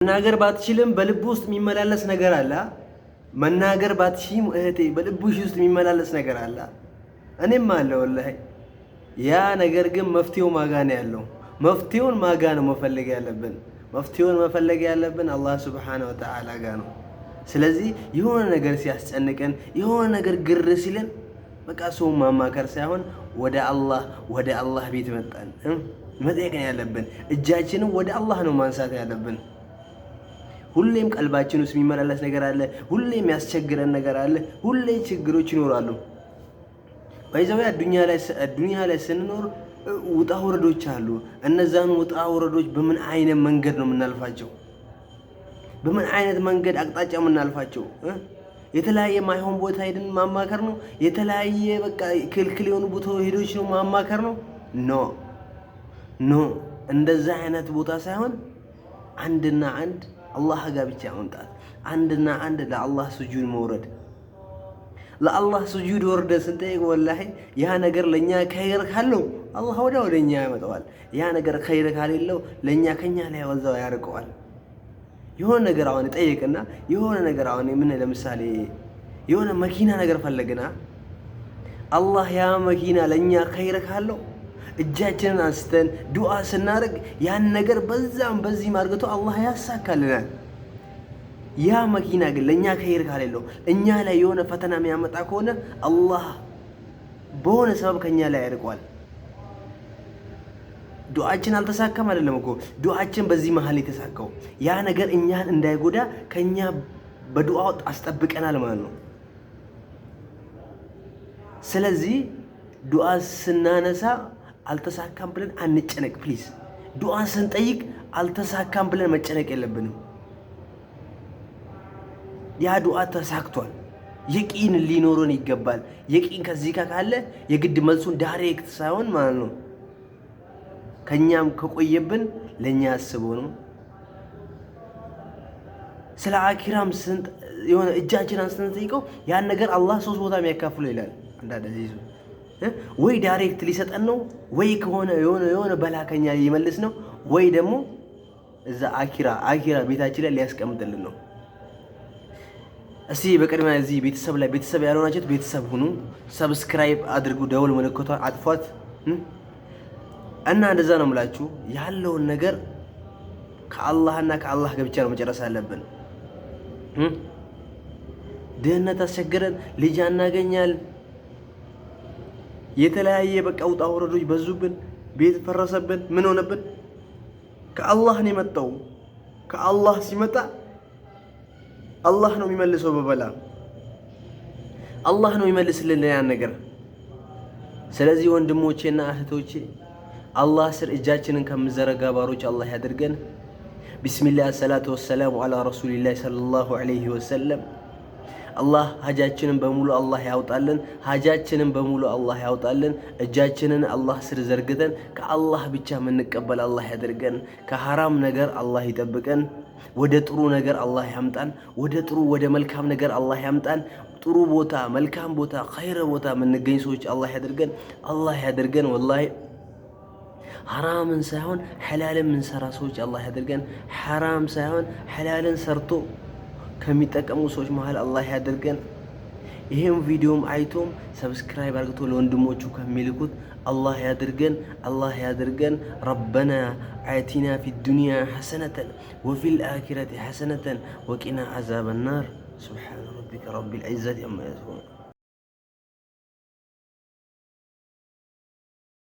መናገር ባትችልም በልብ ውስጥ የሚመላለስ ነገር አለ። መናገር ባትችይም እህቴ በልብሽ ውስጥ የሚመላለስ ነገር አለ። እኔም አለ ወላሂ። ያ ነገር ግን መፍትሄው ማጋ ነው ያለው። መፍትሄውን ማጋ ነው መፈለግ ያለብን። መፍትሄውን መፈለግ ያለብን አላህ ሱብሓነሁ ወተዓላ ጋር ነው። ስለዚህ የሆነ ነገር ሲያስጨንቀን፣ የሆነ ነገር ግር ሲለን በቃ ሰው ማማከር ሳይሆን ወደ አላህ ቤት መጣን መጠየቅ ያለብን። እጃችንን ወደ አላህ ነው ማንሳት ያለብን። ሁሌም ቀልባችን ውስጥ የሚመላለስ ነገር አለ። ሁሌም ያስቸግረን ነገር አለ። ሁሌ ችግሮች ይኖራሉ። በይዘው ዱንያ ላይ ስንኖር ውጣ ወረዶች አሉ። እነዛን ውጣ ወረዶች በምን አይነት መንገድ ነው የምናልፋቸው? በምን አይነት መንገድ አቅጣጫ የምናልፋቸው? የተለያየ ማይሆን ቦታ ሄደን ማማከር ነው? የተለያየ በቃ ክልክል የሆኑ ቦታ ሄዶች ነው ማማከር ነው? ኖ እንደዛ አይነት ቦታ ሳይሆን አንድና አንድ አላህ ጋር ብቻ መምጣት፣ አንድና አንድ ለአላህ ስጁድ መውረድ። ለአላህ ስጁድ ወርደ ስንጠይቅ ወላሂ ያ ነገር ለኛ ኸይር ካለው አላህ ወደኛ ያመጣዋል። ያ ነገር ኸይር ካሌለው ለኛ ከኛ ላይ ወዛው ያርቀዋል። የሆነ ነገር አሁን ጠይቅና የሆነ ነገር አሁን ምን ለምሳሌ የሆነ መኪና ነገር ፈለግና አላህ ያ መኪና ለኛ ኸይር ካለው እጃችንን አንስተን ዱዓ ስናደርግ ያን ነገር በዛም በዚህ ማርገቱ አላህ ያሳካልናል። ያ መኪና ግን ለኛ ኸይር ካሌለው እኛ ላይ የሆነ ፈተና የሚያመጣ ከሆነ አላህ በሆነ ሰበብ ከኛ ላይ ያርቀዋል። ዱዓችን አልተሳካም አይደለም እኮ ዱዓችን በዚህ መሃል የተሳካው ያ ነገር እኛን እንዳይጎዳ ከኛ በዱዓው አስጠብቀናል ማለት ነው። ስለዚህ ዱዓ ስናነሳ አልተሳካም ብለን አንጨነቅ ፕሊዝ። ዱዓ ስንጠይቅ አልተሳካም ብለን መጨነቅ የለብንም። ያ ዱዓ ተሳክቷል የቂን ሊኖረን ይገባል። የቂን ከዚህ ካለ የግድ መልሱን ዳይሬክት ሳይሆን ማለት ነው ከኛም ከቆየብን ለኛ አስበው ነው። ስለ አኺራም የሆነ እጃችን አንስተን ጠይቀው ያን ነገር አላህ ሶስት ቦታ የሚያካፍለው ይላል። አንዳንዴ ወይ ዳይሬክት ሊሰጠን ነው፣ ወይ ከሆነ የሆነ በላከኛ ሊመልስ ነው፣ ወይ ደግሞ እዛ አኺራ ቤታችን ላይ ሊያስቀምጥልን ነው። እስቲ በቅድሚያ እዚህ ቤተሰብ ያልሆናችሁት ቤተሰብ ሁኑ። ሰብስክራይብ አድርጉ፣ ደወል ምልክቷን አጥፏት እና እንደዛ ነው የምላችሁ። ያለውን ነገር ከአላህና ከአላህ ጋር ብቻ ነው መጨረስ አለብን። ድህነት አስቸገረን፣ ልጅ አናገኛል፣ የተለያየ በቃ ውጣ ወረዶች በዙብን፣ ቤት ፈረሰብን፣ ምን ሆነብን? ከአላህ ነው የመጣው። ከአላህ ሲመጣ አላህ ነው የሚመልሰው። በበላ አላህ ነው የሚመልስልን ያን ነገር። ስለዚህ ወንድሞቼና እህቶቼ አላህ ስር እጃችንን ከምዘረጋ ባሮች አላህ ያድርገን። ቢስሚላህ ሰላቱ ወሰላሙ አላ ረሱሊላህ ሰለላሁ ዐለይሂ ወሰለም። አላህ ሀጃችንን በሙሉ አላህ ያውጣልን። ሀጃችንን በሙሉ አላህ ያውጣልን። እጃችንን አላህ ስር ዘርግተን ከአላህ ብቻ የምንቀበል አላህ ያድርገን። ከሐራም ነገር አላህ ይጠብቀን። ወደ ጥሩ ነገር አላህ ያምጣን። ወደ መልካም ነገር አላህ ያምጣን። ጥሩ ቦታ፣ መልካም ቦታ፣ ኸይር ቦታ የምንገኝ ሰዎች አላህ ያድርገን። ወላሂ ሐራምን ሳይሆን ሐላልን ምንሰራ ሰዎች አላህ ያድርገን። ሐራም ሳይሆን ሐላልን ሰርቶ ከሚጠቀሙ ሰዎች መሃል አላህ ያድርገን። ይሄም ቪዲዮም አይቶም ሰብስክራይብ አድርግቶ ለወንድሞቹ ከሚልኩት አላህ ያድርገን። ረበና አቲና ፊ ዱንያ ሐሰነተን ወፊል አኺረቲ ሐሰነተን ወቂና ዐዛበ ናር። ሱብሓነ ረቢከ ረቢል ዒዘቲ ዐማ የሲፉን